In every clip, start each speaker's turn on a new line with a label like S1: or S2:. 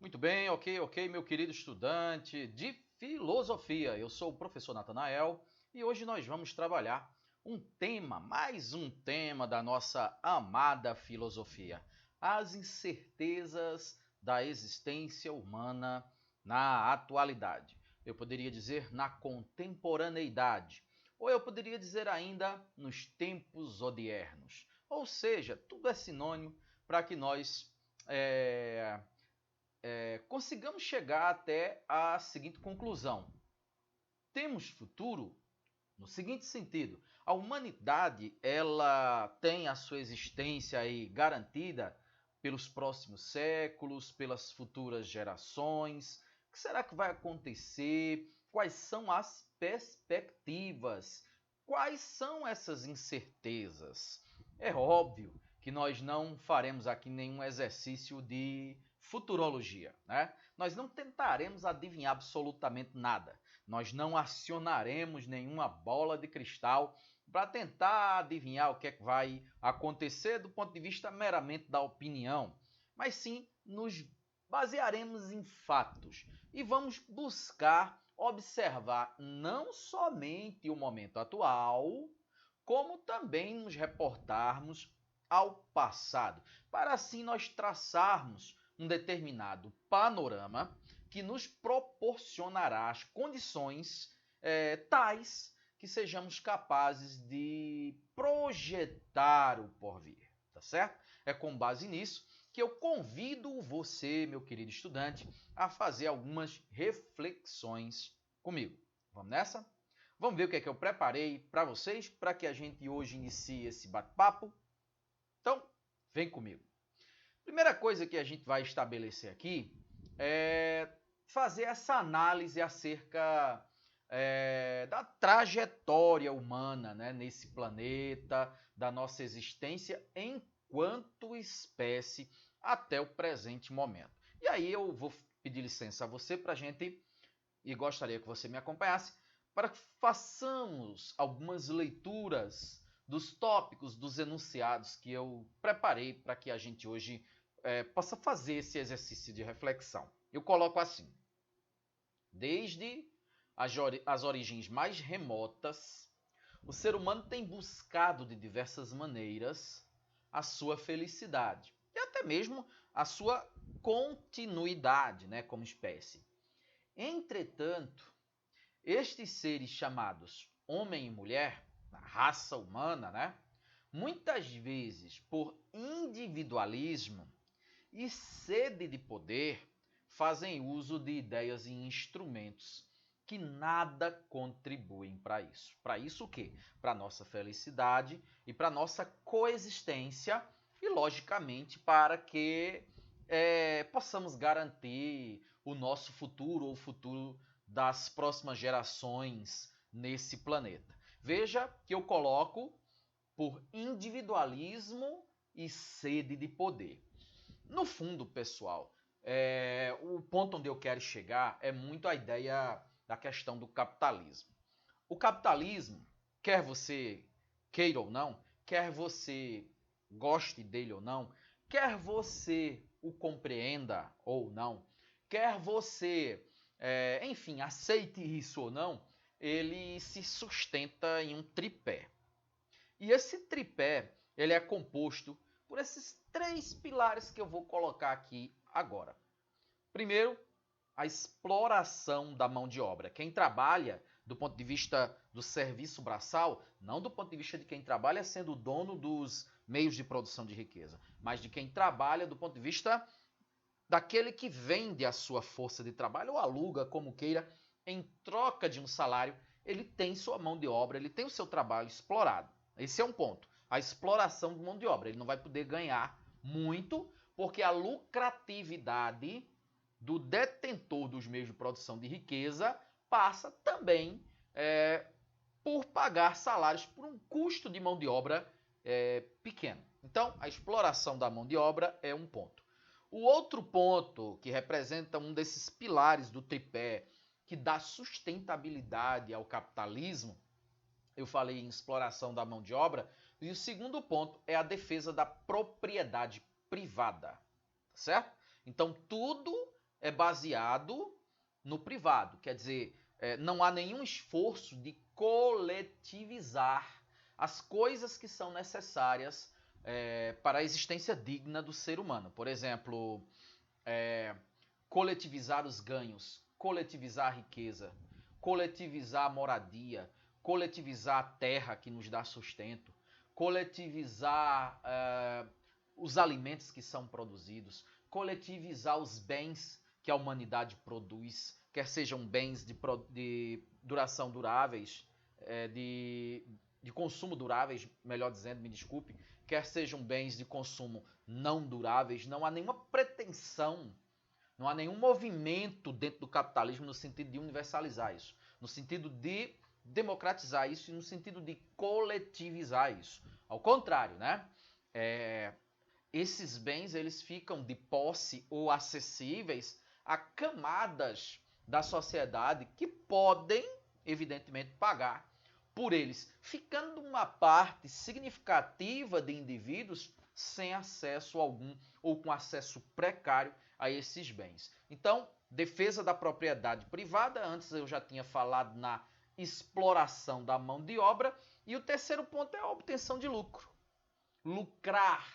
S1: Muito bem, ok, meu querido estudante de filosofia. Eu sou o professor Natanael e hoje nós vamos trabalhar mais um tema da nossa amada filosofia: as incertezas da existência humana na atualidade. Eu poderia dizer na contemporaneidade, ou eu poderia dizer ainda nos tempos odiernos. Ou seja, tudo é sinônimo para que nós consigamos chegar até a seguinte conclusão: temos futuro? No seguinte sentido, a humanidade ela tem a sua existência aí garantida pelos próximos séculos, pelas futuras gerações. O que será que vai acontecer? Quais são as perspectivas? Quais são essas incertezas? É óbvio que nós não faremos aqui nenhum exercício de futurologia, né? Nós não tentaremos adivinhar absolutamente nada. Nós não acionaremos nenhuma bola de cristal para tentar adivinhar o que é que vai acontecer do ponto de vista meramente da opinião, mas sim nos basearemos em fatos e vamos buscar observar não somente o momento atual, como também nos reportarmos ao passado, para assim nós traçarmos um determinado panorama que nos proporcionará as condições tais que sejamos capazes de projetar o porvir, tá certo? É com base nisso que eu convido você, meu querido estudante, a fazer algumas reflexões comigo. Vamos nessa? Vamos ver o que é que eu preparei para vocês para que a gente hoje inicie esse bate-papo? Então, vem comigo. Primeira coisa que a gente vai estabelecer aqui é fazer essa análise acerca da trajetória humana, né, nesse planeta, da nossa existência enquanto espécie até o presente momento. E aí eu vou pedir licença a você para a gente, e gostaria que você me acompanhasse, para que façamos algumas leituras dos tópicos, dos enunciados que eu preparei para que a gente hoje possa fazer esse exercício de reflexão. Eu coloco assim: desde as origens mais remotas, o ser humano tem buscado de diversas maneiras a sua felicidade e até mesmo a sua continuidade, né, como espécie. Entretanto, estes seres chamados homem e mulher, a raça humana, né, muitas vezes por individualismo e sede de poder, fazem uso de ideias e instrumentos que nada contribuem para isso. Para isso o quê? Para a nossa felicidade e para a nossa coexistência e, logicamente, para que possamos garantir o nosso futuro ou o futuro das próximas gerações nesse planeta. Veja que eu coloco por individualismo e sede de poder. No fundo, pessoal, o ponto onde eu quero chegar é muito a ideia da questão do capitalismo. O capitalismo, quer você queira ou não, quer você goste dele ou não, quer você o compreenda ou não, quer você, enfim, aceite isso ou não, ele se sustenta em um tripé. E esse tripé, ele é composto por esses três pilares que eu vou colocar aqui agora. Primeiro, a exploração da mão de obra. Quem trabalha do ponto de vista do serviço braçal, não do ponto de vista de quem trabalha sendo o dono dos meios de produção de riqueza, mas de quem trabalha do ponto de vista daquele que vende a sua força de trabalho ou aluga, como queira, em troca de um salário, ele tem sua mão de obra, ele tem o seu trabalho explorado. Esse é um ponto. A exploração de mão de obra. Ele não vai poder ganhar muito, porque a lucratividade do detentor dos meios de produção de riqueza passa também por pagar salários por um custo de mão de obra pequeno. Então, a exploração da mão de obra é um ponto. O outro ponto que representa um desses pilares do tripé que dá sustentabilidade ao capitalismo, eu falei em exploração da mão de obra, e o segundo ponto é a defesa da propriedade privada, certo? Então tudo é baseado no privado. Quer dizer, não há nenhum esforço de coletivizar as coisas que são necessárias para a existência digna do ser humano. Por exemplo, coletivizar os ganhos, coletivizar a riqueza, coletivizar a moradia, coletivizar a terra que nos dá sustento, coletivizar os alimentos que são produzidos, coletivizar os bens que a humanidade produz, quer sejam bens de duração duráveis, de consumo duráveis, melhor dizendo, me desculpe, quer sejam bens de consumo não duráveis. Não há nenhuma pretensão, não há nenhum movimento dentro do capitalismo no sentido de universalizar isso, no sentido de democratizar isso e no sentido de coletivizar isso. Ao contrário, né? Esses bens eles ficam de posse ou acessíveis a camadas da sociedade que podem, evidentemente, pagar por eles, ficando uma parte significativa de indivíduos sem acesso algum ou com acesso precário a esses bens. Então, defesa da propriedade privada, antes eu já tinha falado na exploração da mão de obra, e o terceiro ponto é a obtenção de lucro. Lucrar,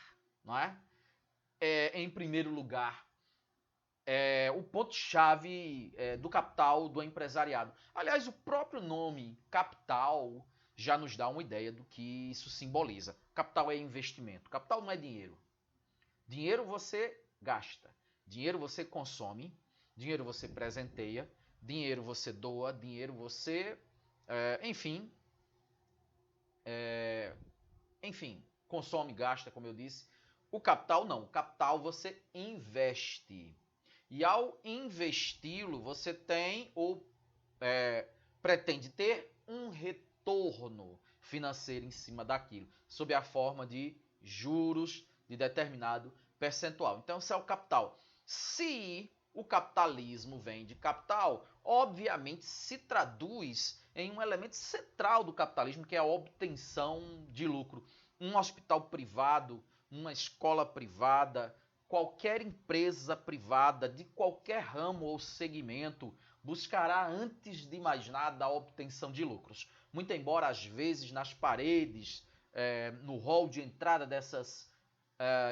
S1: não é? Em primeiro lugar, o ponto-chave do capital, do empresariado. Aliás, o próprio nome capital já nos dá uma ideia do que isso simboliza. Capital é investimento. Capital não é dinheiro. Dinheiro você gasta. Dinheiro você consome. Dinheiro você presenteia. Dinheiro você doa. Dinheiro você... enfim, consome, gasta, como eu disse. O capital não. O capital você investe. E ao investi-lo, você tem ou pretende ter um retorno financeiro em cima daquilo, sob a forma de juros de determinado percentual. Então, esse é o capital. Se o capitalismo vem de capital, obviamente se traduz em um elemento central do capitalismo, que é a obtenção de lucro. Um hospital privado, uma escola privada, qualquer empresa privada de qualquer ramo ou segmento buscará, antes de mais nada, a obtenção de lucros. Muito embora, às vezes, nas paredes, no hall de entrada dessas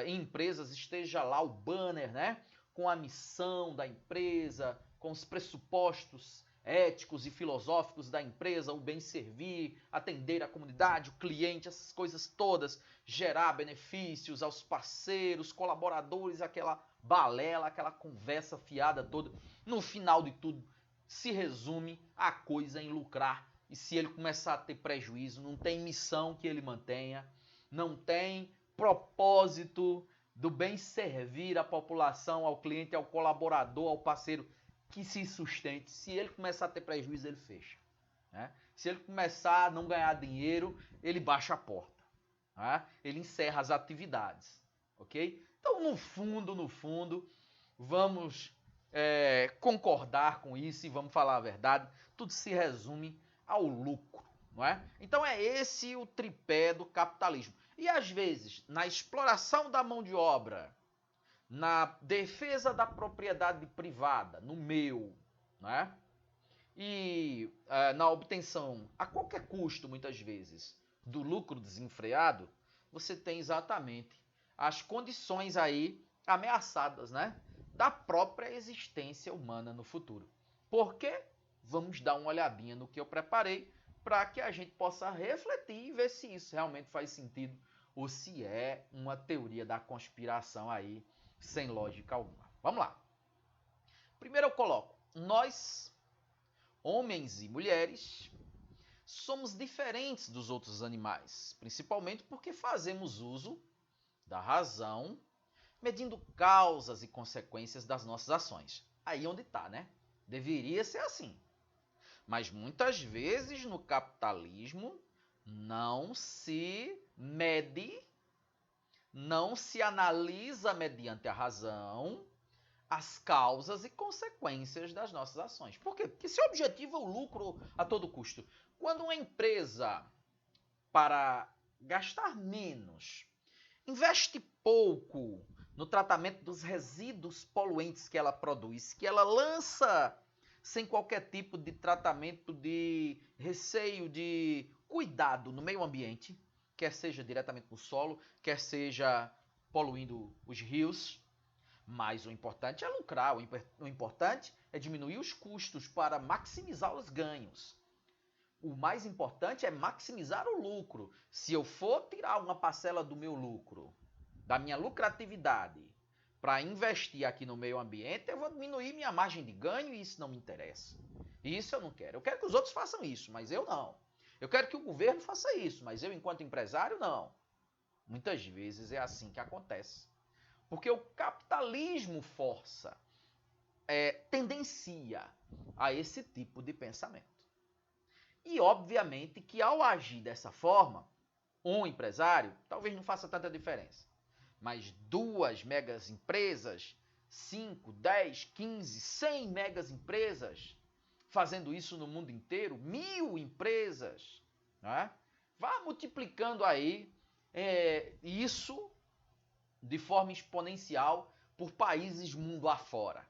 S1: empresas, esteja lá o banner, né, com a missão da empresa, com os pressupostos éticos e filosóficos da empresa, o bem servir, atender a comunidade, o cliente, essas coisas todas, gerar benefícios aos parceiros, colaboradores, aquela balela, aquela conversa fiada toda. No final de tudo, se resume a coisa em lucrar. E se ele começar a ter prejuízo, não tem missão que ele mantenha, não tem propósito do bem servir à população, ao cliente, ao colaborador, ao parceiro, que se sustente. Se ele começar a ter prejuízo, ele fecha. Né? Se ele começar a não ganhar dinheiro, ele baixa a porta. Né? Ele encerra as atividades. Ok? Então, no fundo, vamos concordar com isso e vamos falar a verdade. Tudo se resume ao lucro. Não é? Então, é esse o tripé do capitalismo. E, às vezes, na exploração da mão de obra, na defesa da propriedade privada, no meu, né? E na obtenção, a qualquer custo, muitas vezes, do lucro desenfreado, você tem exatamente as condições aí ameaçadas, né, da própria existência humana no futuro. Por quê? Vamos dar uma olhadinha no que eu preparei para que a gente possa refletir e ver se isso realmente faz sentido ou se é uma teoria da conspiração aí sem lógica alguma. Vamos lá. Primeiro eu coloco, nós, homens e mulheres, somos diferentes dos outros animais, principalmente porque fazemos uso da razão, medindo causas e consequências das nossas ações. Aí onde está, né? Deveria ser assim. Mas muitas vezes no capitalismo não se mede, não se analisa mediante a razão as causas e consequências das nossas ações. Por quê? Porque se o objetivo é o lucro a todo custo, quando uma empresa, para gastar menos, investe pouco no tratamento dos resíduos poluentes que ela produz, que ela lança sem qualquer tipo de tratamento, de receio, de cuidado no meio ambiente, quer seja diretamente no solo, quer seja poluindo os rios. Mas o importante é lucrar, o importante é diminuir os custos para maximizar os ganhos. O mais importante é maximizar o lucro. Se eu for tirar uma parcela do meu lucro, da minha lucratividade, para investir aqui no meio ambiente, eu vou diminuir minha margem de ganho e isso não me interessa. Isso eu não quero. Eu quero que os outros façam isso, mas eu não. Eu quero que o governo faça isso, mas eu, enquanto empresário, não. Muitas vezes é assim que acontece. Porque o capitalismo força, tendencia a esse tipo de pensamento. E, obviamente, que ao agir dessa forma, um empresário talvez não faça tanta diferença. Mas 2 megas empresas, 5, 10, 15, 100 megas empresas, fazendo isso no mundo inteiro, 1000 empresas, né? Vá multiplicando aí isso de forma exponencial por países mundo afora.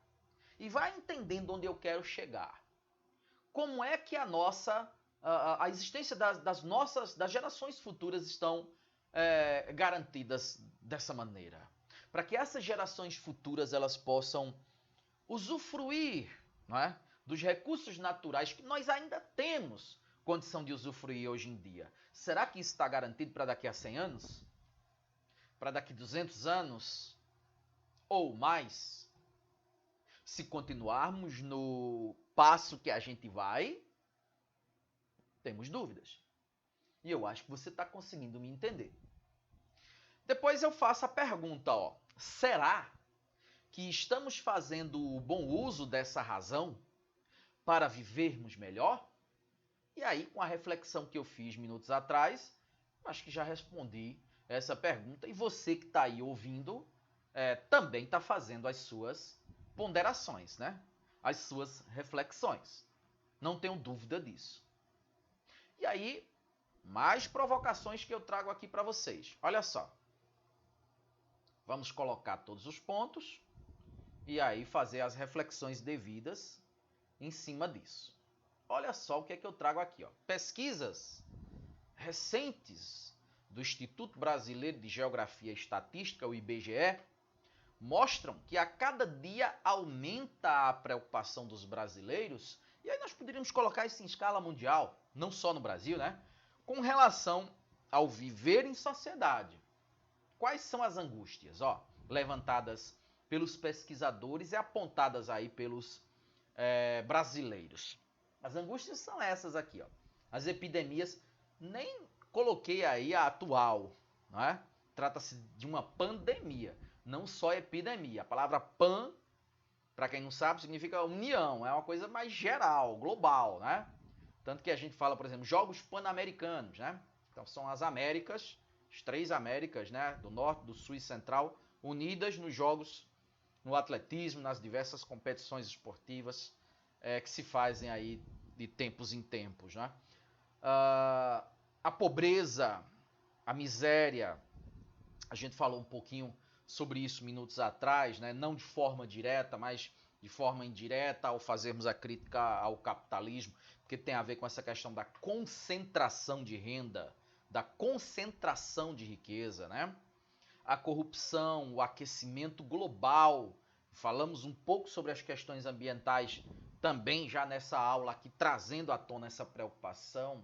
S1: E vai entendendo onde eu quero chegar. Como é que a existência das gerações futuras estão garantidas dessa maneira? Para que essas gerações futuras elas possam usufruir, não é, dos recursos naturais que nós ainda temos condição de usufruir hoje em dia. Será que isso está garantido para daqui a 100 anos? Para daqui a 200 anos? Ou mais? Se continuarmos no passo que a gente vai, temos dúvidas. E eu acho que você está conseguindo me entender. Depois eu faço a pergunta, será que estamos fazendo o bom uso dessa razão para vivermos melhor? E aí, com a reflexão que eu fiz minutos atrás, acho que já respondi essa pergunta. E você que está aí ouvindo, também está fazendo as suas ponderações, né? As suas reflexões. Não tenho dúvida disso. E aí, mais provocações que eu trago aqui para vocês. Olha só. Vamos colocar todos os pontos e aí fazer as reflexões devidas em cima disso. Olha só o que é que eu trago aqui. Pesquisas recentes do Instituto Brasileiro de Geografia e Estatística, o IBGE, mostram que a cada dia aumenta a preocupação dos brasileiros, e aí nós poderíamos colocar isso em escala mundial, não só no Brasil, né? Com relação ao viver em sociedade. Quais são as angústias, levantadas pelos pesquisadores e apontadas aí pelos brasileiros? As angústias são essas aqui, As epidemias, nem coloquei aí a atual, não é? Trata-se de uma pandemia, não só epidemia. A palavra pan, para quem não sabe, significa união, é uma coisa mais geral, global, né? Tanto que a gente fala, por exemplo, Jogos Pan-Americanos, né? Então são as Américas, as 3 Américas, né? Do Norte, do Sul e Central, unidas nos jogos, no atletismo, nas diversas competições esportivas que se fazem aí de tempos em tempos, né? A pobreza, a miséria, a gente falou um pouquinho sobre isso minutos atrás, né? Não de forma direta, mas de forma indireta ao fazermos a crítica ao capitalismo, porque tem a ver com essa questão da concentração de renda, da concentração de riqueza, né? A corrupção, o aquecimento global. Falamos um pouco sobre as questões ambientais também já nessa aula aqui, trazendo à tona essa preocupação.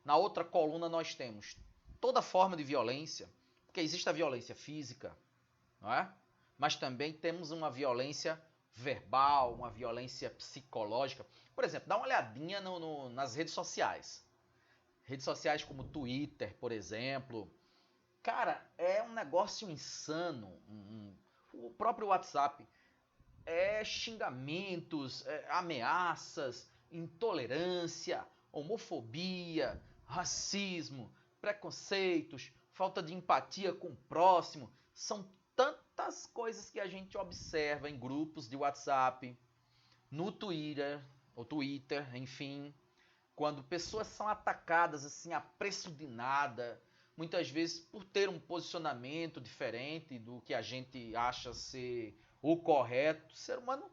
S1: Na outra coluna nós temos toda forma de violência, porque existe a violência física, não é? Mas também temos uma violência verbal, uma violência psicológica. Por exemplo, dá uma olhadinha nas redes sociais. Redes sociais como Twitter, por exemplo. Cara, é um negócio insano. O próprio WhatsApp. Xingamentos, ameaças, intolerância, homofobia, racismo, preconceitos, falta de empatia com o próximo. São tantas coisas que a gente observa em grupos de WhatsApp, no Twitter, enfim, quando pessoas são atacadas assim a preço de nada, muitas vezes por ter um posicionamento diferente do que a gente acha ser o correto. O ser humano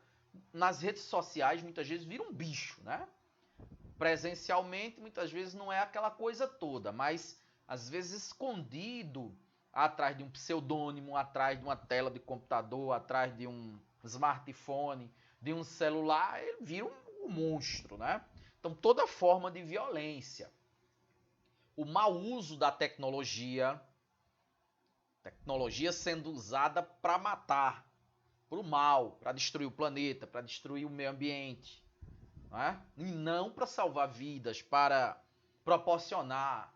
S1: nas redes sociais muitas vezes vira um bicho, né? Presencialmente muitas vezes não é aquela coisa toda, mas às vezes escondido atrás de um pseudônimo, atrás de uma tela de computador, atrás de um smartphone, de um celular, ele vira um monstro, né? Então toda forma de violência, o mau uso da tecnologia sendo usada para matar, para o mal, para destruir o planeta, para destruir o meio ambiente, né? E não para salvar vidas, para proporcionar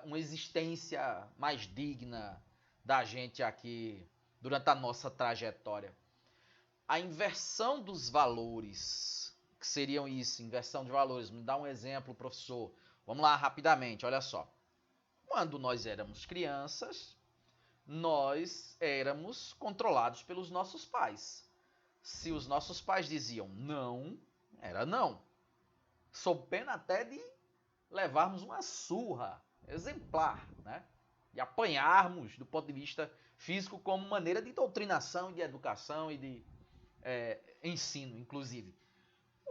S1: uma existência mais digna da gente aqui durante a nossa trajetória. A inversão dos valores, que seriam isso, inversão de valores. Me dá um exemplo, professor. Vamos lá, rapidamente, olha só. Quando nós éramos crianças, nós éramos controlados pelos nossos pais. Se os nossos pais diziam não, era não. Sob pena até de levarmos uma surra exemplar, né? E apanharmos do ponto de vista físico como maneira de doutrinação e de educação e de ensino, inclusive.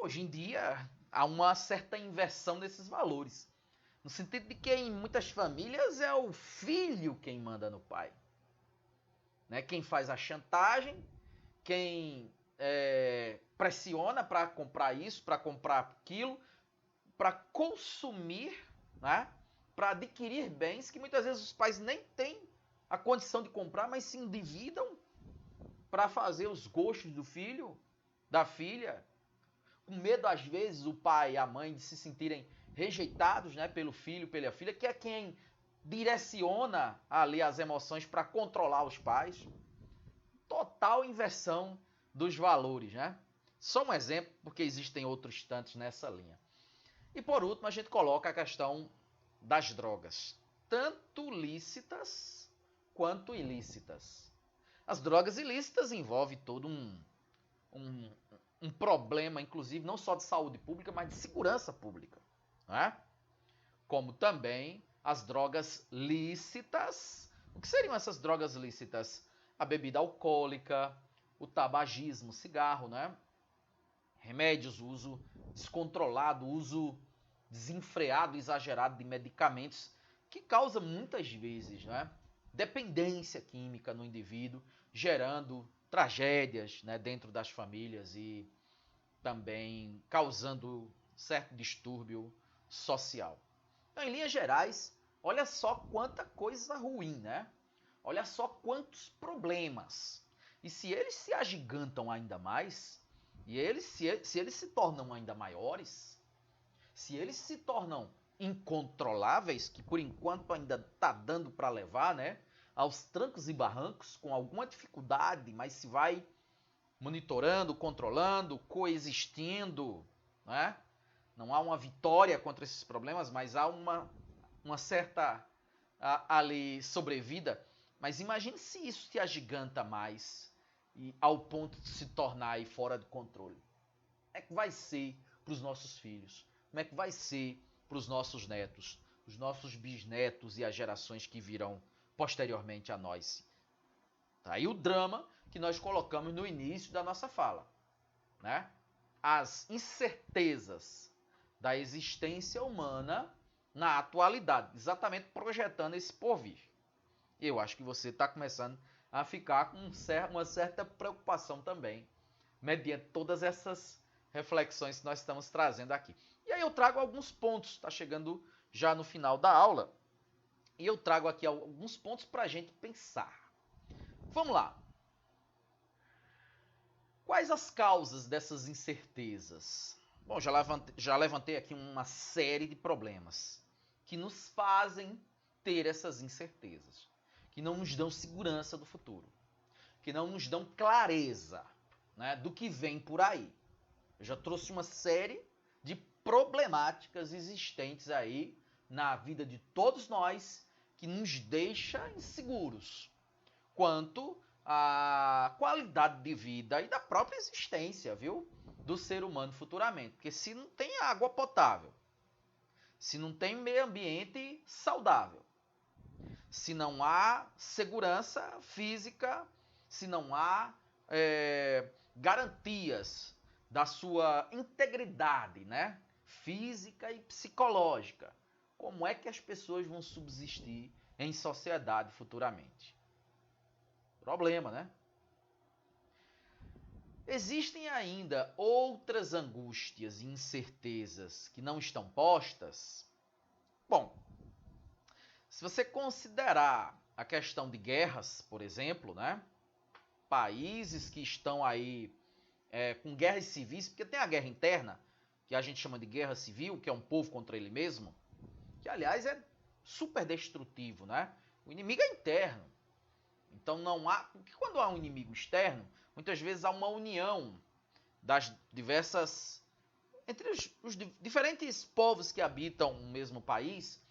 S1: Hoje em dia, há uma certa inversão desses valores. No sentido de que em muitas famílias é o filho quem manda no pai. Né? Quem faz a chantagem, quem pressiona para comprar isso, para comprar aquilo, para consumir, né? Para adquirir bens que muitas vezes os pais nem têm a condição de comprar, mas se endividam para fazer os gostos do filho, da filha, com medo às vezes o pai e a mãe de se sentirem rejeitados, né, pelo filho, pela filha, que é quem direciona ali as emoções para controlar os pais. Total inversão dos valores, né? Só um exemplo, porque existem outros tantos nessa linha. E por último, a gente coloca a questão das drogas, tanto lícitas quanto ilícitas. As drogas ilícitas envolvem todo um problema, inclusive, não só de saúde pública, mas de segurança pública. Né? Como também as drogas lícitas. O que seriam essas drogas lícitas? A bebida alcoólica, o tabagismo, o cigarro, né? Remédios, o uso descontrolado, o uso desenfreado, exagerado de medicamentos, que causa muitas vezes, né, dependência química no indivíduo, gerando tragédias, né, dentro das famílias e também causando certo distúrbio social. Então, em linhas gerais, olha só quanta coisa ruim, né? Olha só quantos problemas. E se eles se agigantam ainda mais, e se eles se tornam ainda maiores, se eles se tornam incontroláveis, que por enquanto ainda está dando para levar, né, aos trancos e barrancos, com alguma dificuldade, mas se vai monitorando, controlando, coexistindo, né? Não há uma vitória contra esses problemas, mas há uma certa ali sobrevida. Mas imagine se isso se agiganta mais e ao ponto de se tornar aí fora de controle. Como é que vai ser para os nossos filhos? Como é que vai ser para os nossos netos, os nossos bisnetos e as gerações que virão posteriormente a nós? Tá aí o drama que nós colocamos no início da nossa fala, né? As incertezas da existência humana na atualidade, exatamente projetando esse porvir. Eu acho que você está começando a ficar com uma certa preocupação também, mediante todas essas reflexões que nós estamos trazendo aqui. E aí eu trago alguns pontos, está chegando já no final da aula, e eu trago aqui alguns pontos para a gente pensar. Vamos lá. Quais as causas dessas incertezas? Bom, já levantei aqui uma série de problemas que nos fazem ter essas incertezas, que não nos dão segurança do futuro, que não nos dão clareza, né, do que vem por aí. Eu já trouxe uma série de problemáticas existentes aí na vida de todos nós que nos deixa inseguros quanto à qualidade de vida e da própria existência, viu, do ser humano futuramente. Porque se não tem água potável, se não tem meio ambiente saudável, se não há segurança física, se não há garantias da sua integridade, né? Física e psicológica. Como é que as pessoas vão subsistir em sociedade futuramente? Problema, né? Existem ainda outras angústias e incertezas que não estão postas? Bom, se você considerar a questão de guerras, por exemplo, né? Países que estão aí com guerras civis, porque tem a guerra interna, que a gente chama de guerra civil, que é um povo contra ele mesmo, que aliás é super destrutivo, né? O inimigo é interno. Então não há, porque quando há um inimigo externo, muitas vezes há uma união das diversas, entre os diferentes povos que habitam o mesmo país,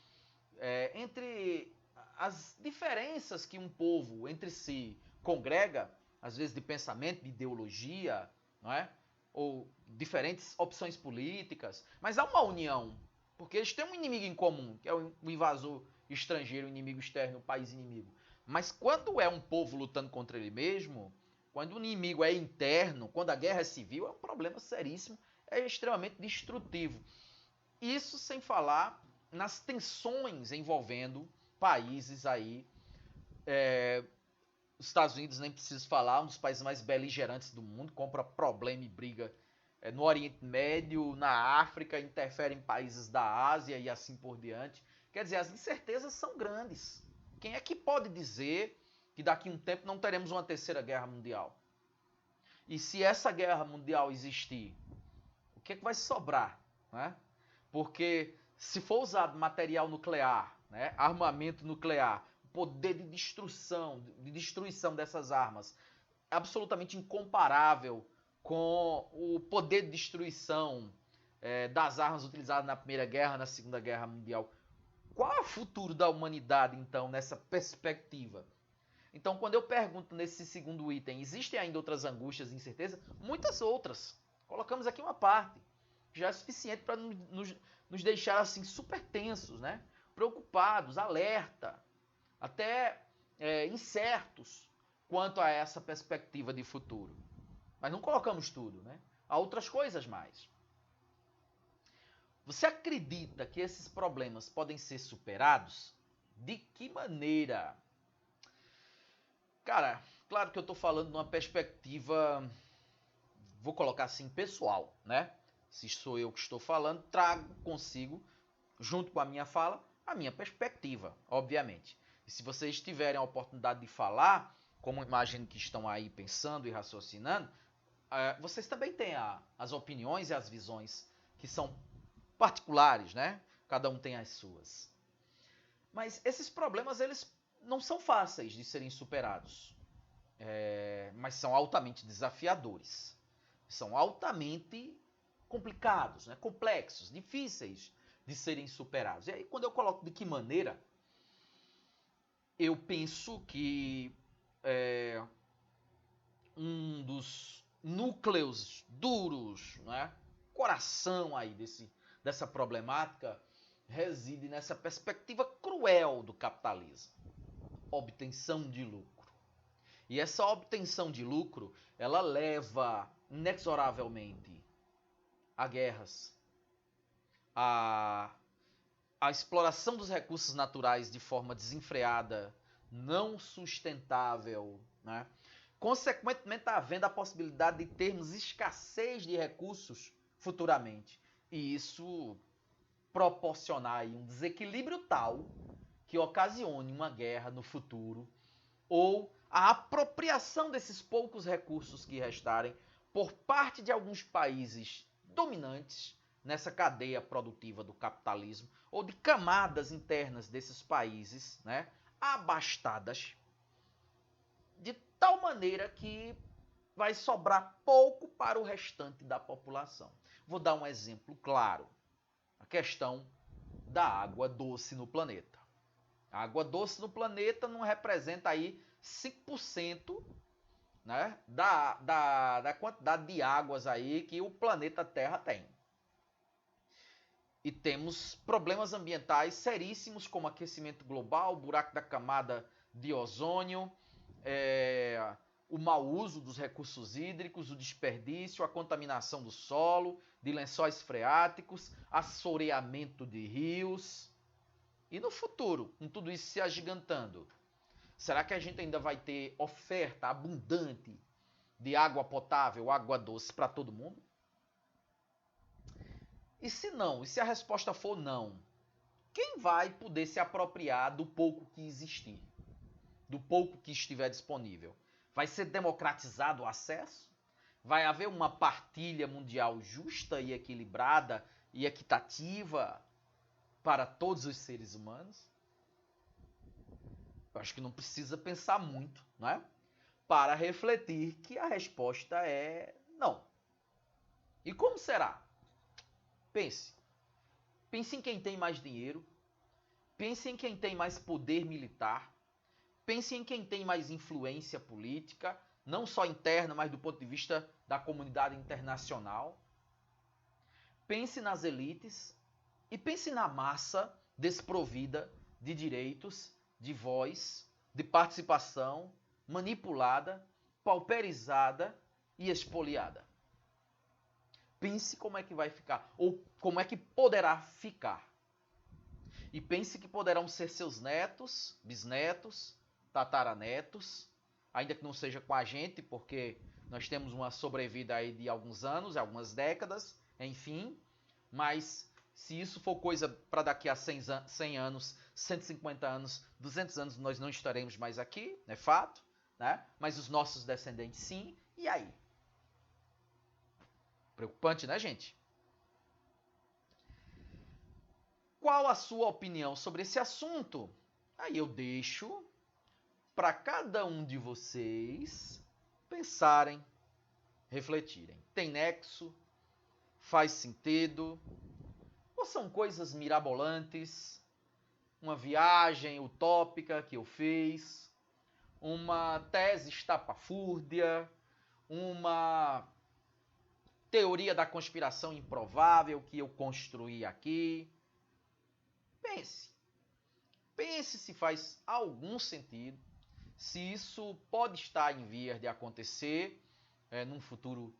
S1: entre as diferenças que um povo entre si congrega, às vezes de pensamento, de ideologia, não é? Ou diferentes opções políticas, mas há uma união, porque eles têm um inimigo em comum, que é o invasor estrangeiro, o inimigo externo, o país inimigo. Mas quando é um povo lutando contra ele mesmo, quando o inimigo é interno, quando a guerra é civil, é um problema seríssimo, é extremamente destrutivo. Isso sem falar nas tensões envolvendo países aí. Os Estados Unidos, nem preciso falar, um dos países mais beligerantes do mundo, compra problema e briga no Oriente Médio, na África, interfere em países da Ásia e assim por diante. Quer dizer, as incertezas são grandes. Quem é que pode dizer que daqui a um tempo não teremos uma terceira guerra mundial? E se essa guerra mundial existir, o que é que vai sobrar? Né? Porque se for usado material nuclear, né, armamento nuclear, poder de destruição dessas armas, absolutamente incomparável com o poder de destruição das armas utilizadas na Primeira Guerra, na Segunda Guerra Mundial. Qual é o futuro da humanidade, então, nessa perspectiva? Então, quando eu pergunto nesse segundo item, existem ainda outras angústias e incertezas? Muitas outras. Colocamos aqui uma parte. Já é suficiente para nos deixar assim super tensos, né? Preocupados, alerta, até incertos quanto a essa perspectiva de futuro. Mas não colocamos tudo, né? Há outras coisas mais. Você acredita que esses problemas podem ser superados? De que maneira? Cara, claro que eu estou falando de uma perspectiva, vou colocar assim, pessoal, né? Se sou eu que estou falando, trago consigo, junto com a minha fala, a minha perspectiva, obviamente. E se vocês tiverem a oportunidade de falar, como imagino que estão aí pensando e raciocinando, vocês também têm as opiniões e as visões que são particulares, né? Cada um tem as suas. Mas esses problemas, eles não são fáceis de serem superados, mas são altamente desafiadores. São altamente complicados, né? Complexos, difíceis de serem superados. E aí, quando eu coloco de que maneira, eu penso que um dos núcleos duros, né? Coração aí dessa problemática reside nessa perspectiva cruel do capitalismo. Obtenção de lucro. E essa obtenção de lucro, ela leva inexoravelmente a guerras, a exploração dos recursos naturais de forma desenfreada, não sustentável, né? Consequentemente, havendo a possibilidade de termos escassez de recursos futuramente. E isso proporcionar aí um desequilíbrio tal que ocasione uma guerra no futuro ou a apropriação desses poucos recursos que restarem por parte de alguns países dominantes nessa cadeia produtiva do capitalismo ou de camadas internas desses países, né, abastadas, de tal maneira que vai sobrar pouco para o restante da população. Vou dar um exemplo claro. A questão da água doce no planeta. A água doce no planeta não representa aí 5%, né, da quantidade de águas aí que o planeta Terra tem. E temos problemas ambientais seríssimos como aquecimento global, buraco da camada de ozônio, o mau uso dos recursos hídricos, o desperdício, a contaminação do solo, de lençóis freáticos, assoreamento de rios. E no futuro, com tudo isso se agigantando, será que a gente ainda vai ter oferta abundante de água potável, água doce para todo mundo? E se não, e se a resposta for não, quem vai poder se apropriar do pouco que existir, do pouco que estiver disponível? Vai ser democratizado o acesso? Vai haver uma partilha mundial justa e equilibrada e equitativa para todos os seres humanos? Eu acho que não precisa pensar muito, não é? Para refletir que a resposta é não. E como será? Pense. Pense em quem tem mais dinheiro. Pense em quem tem mais poder militar. Pense em quem tem mais influência política, não só interna, mas do ponto de vista da comunidade internacional. Pense nas elites e pense na massa desprovida de direitos, de voz, de participação, manipulada, pauperizada e espoliada. Pense como é que vai ficar, ou como é que poderá ficar. E pense que poderão ser seus netos, bisnetos, tataranetos, ainda que não seja com a gente, porque nós temos uma sobrevida aí de alguns anos, algumas décadas, enfim, mas se isso for coisa para daqui a 100 anos, 150 anos, 200 anos, nós não estaremos mais aqui, é fato, né? Mas os nossos descendentes sim, e aí? Preocupante, né, gente? Qual a sua opinião sobre esse assunto? Aí eu deixo para cada um de vocês pensarem, refletirem. Tem nexo? Faz sentido? Ou são coisas mirabolantes? Uma viagem utópica que eu fiz? Uma tese estapafúrdia? Uma teoria da conspiração improvável que eu construí aqui? Pense. Pense se faz algum sentido, se isso pode estar em vias de acontecer num futuro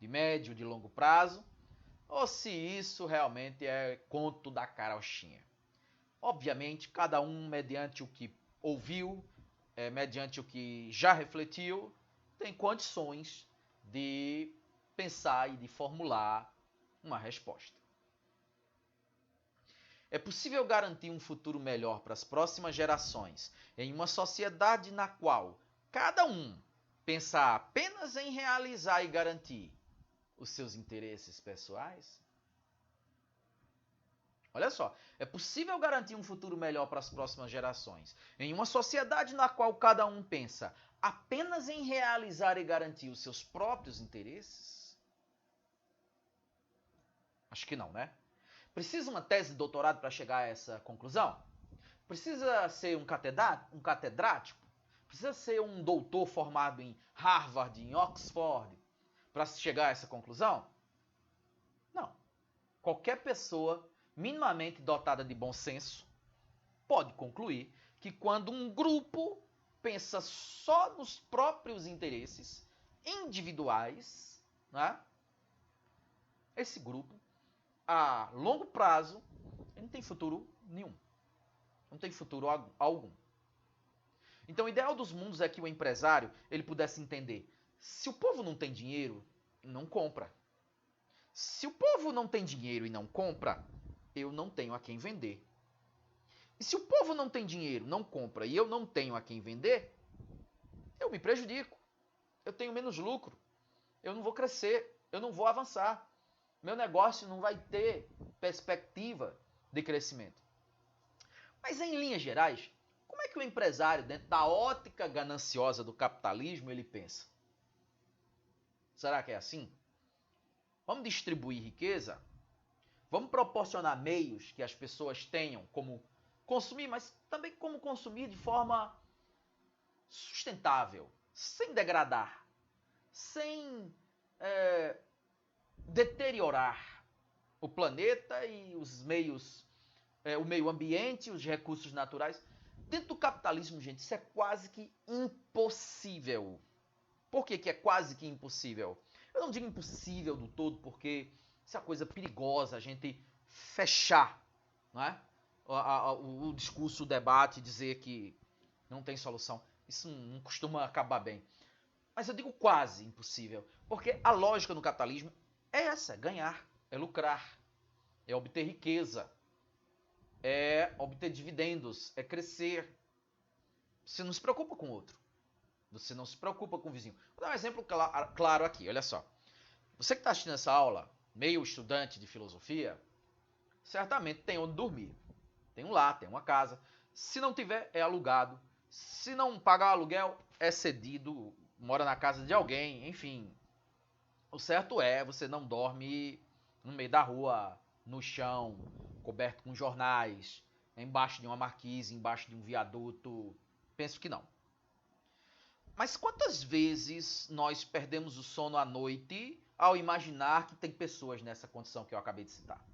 S1: de médio, de longo prazo, ou se isso realmente é conto da carochinha. Obviamente, cada um, mediante o que ouviu, mediante o que já refletiu, tem condições de pensar e de formular uma resposta. É possível garantir um futuro melhor para as próximas gerações em uma sociedade na qual cada um pensa apenas em realizar e garantir os seus interesses pessoais? Olha só, é possível garantir um futuro melhor para as próximas gerações em uma sociedade na qual cada um pensa apenas em realizar e garantir os seus próprios interesses? Acho que não, né? Precisa uma tese de doutorado para chegar a essa conclusão? Precisa ser um catedrático? Precisa ser um doutor formado em Harvard, em Oxford, para chegar a essa conclusão? Não. Qualquer pessoa minimamente dotada de bom senso pode concluir que quando um grupo pensa só nos próprios interesses individuais, né, esse grupo, a longo prazo, não tem futuro nenhum. Não tem futuro algum. Então, o ideal dos mundos é que o empresário ele pudesse entender: se o povo não tem dinheiro, não compra. Se o povo não tem dinheiro e não compra, eu não tenho a quem vender. E se o povo não tem dinheiro, não compra e eu não tenho a quem vender, eu me prejudico. Eu tenho menos lucro. Eu não vou crescer. Eu não vou avançar. Meu negócio não vai ter perspectiva de crescimento. Mas em linhas gerais, como é que o empresário, dentro da ótica gananciosa do capitalismo, ele pensa? Será que é assim? Vamos distribuir riqueza? Vamos proporcionar meios que as pessoas tenham como consumir, mas também como consumir de forma sustentável, sem degradar, sem deteriorar o planeta e os meios, o meio ambiente, os recursos naturais. Dentro do capitalismo, gente, isso é quase que impossível. Por que é quase que impossível? Eu não digo impossível do todo, porque isso é uma coisa perigosa, a gente fechar, não é? O discurso, o debate, dizer que não tem solução. Isso não costuma acabar bem. Mas eu digo quase impossível, porque a lógica no capitalismo é essa, é ganhar, é lucrar, é obter riqueza, é obter dividendos, é crescer. Você não se preocupa com o outro. Você não se preocupa com o vizinho. Vou dar um exemplo claro aqui, olha só. Você que está assistindo essa aula, meio estudante de filosofia, certamente tem onde dormir. Tem um lar, tem uma casa. Se não tiver, é alugado. Se não pagar o aluguel, é cedido, mora na casa de alguém, enfim. O certo é, você não dorme no meio da rua, no chão, coberto com jornais, embaixo de uma marquise, embaixo de um viaduto. Penso que não. Mas quantas vezes nós perdemos o sono à noite ao imaginar que tem pessoas nessa condição que eu acabei de citar?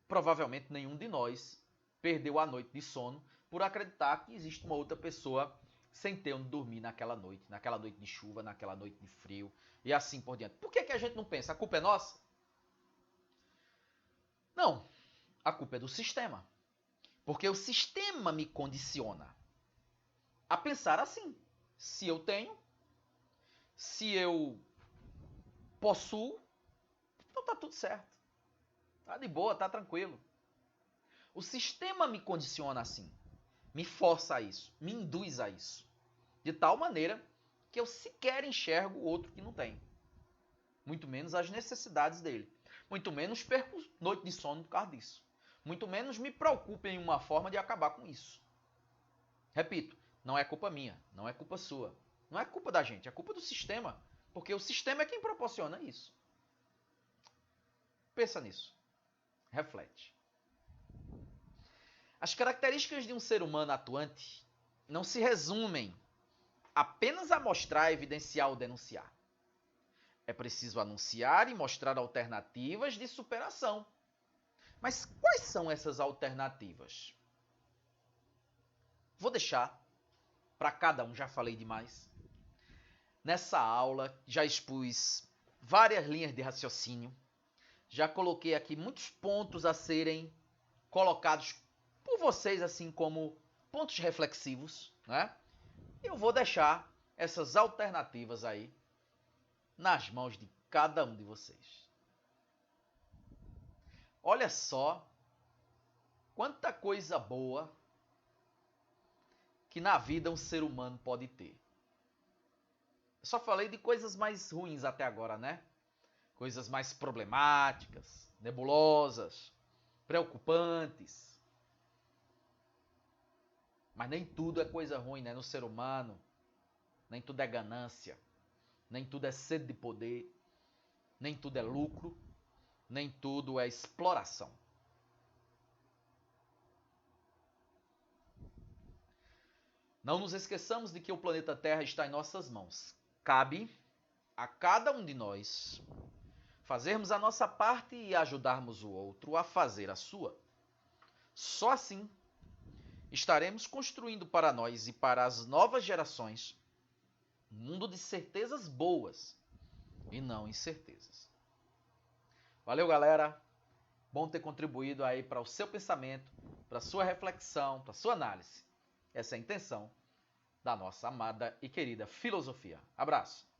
S1: Provavelmente nenhum de nós perdeu a noite de sono por acreditar que existe uma outra pessoa sem ter onde dormir naquela noite de chuva, naquela noite de frio e assim por diante. Por que a gente não pensa? A culpa é nossa? Não, a culpa é do sistema. Porque o sistema me condiciona a pensar assim. Se eu tenho, se eu possuo, então tá tudo certo. Tá de boa, tá tranquilo. O sistema me condiciona assim, me força a isso, me induz a isso. De tal maneira que eu sequer enxergo o outro que não tem. Muito menos as necessidades dele. Muito menos perco noite de sono por causa disso. Muito menos me preocupo em uma forma de acabar com isso. Repito, não é culpa minha, não é culpa sua. Não é culpa da gente, é culpa do sistema. Porque o sistema é quem proporciona isso. Pensa nisso. Reflete. As características de um ser humano atuante não se resumem apenas a mostrar, evidenciar ou denunciar. É preciso anunciar e mostrar alternativas de superação. Mas quais são essas alternativas? Vou deixar para cada um, já falei demais. Nessa aula já expus várias linhas de raciocínio, já coloquei aqui muitos pontos a serem colocados por vocês assim como pontos reflexivos, né? Eu vou deixar essas alternativas aí nas mãos de cada um de vocês. Olha só quanta coisa boa que na vida um ser humano pode ter. Eu só falei de coisas mais ruins até agora, né? Coisas mais problemáticas, nebulosas, preocupantes. Mas nem tudo é coisa ruim, né? No ser humano. Nem tudo é ganância. Nem tudo é sede de poder. Nem tudo é lucro. Nem tudo é exploração. Não nos esqueçamos de que o planeta Terra está em nossas mãos. Cabe a cada um de nós fazermos a nossa parte e ajudarmos o outro a fazer a sua. Só assim estaremos construindo para nós e para as novas gerações um mundo de certezas boas e não incertezas. Valeu, galera. Bom ter contribuído aí para o seu pensamento, para a sua reflexão, para a sua análise. Essa é a intenção da nossa amada e querida filosofia. Abraço!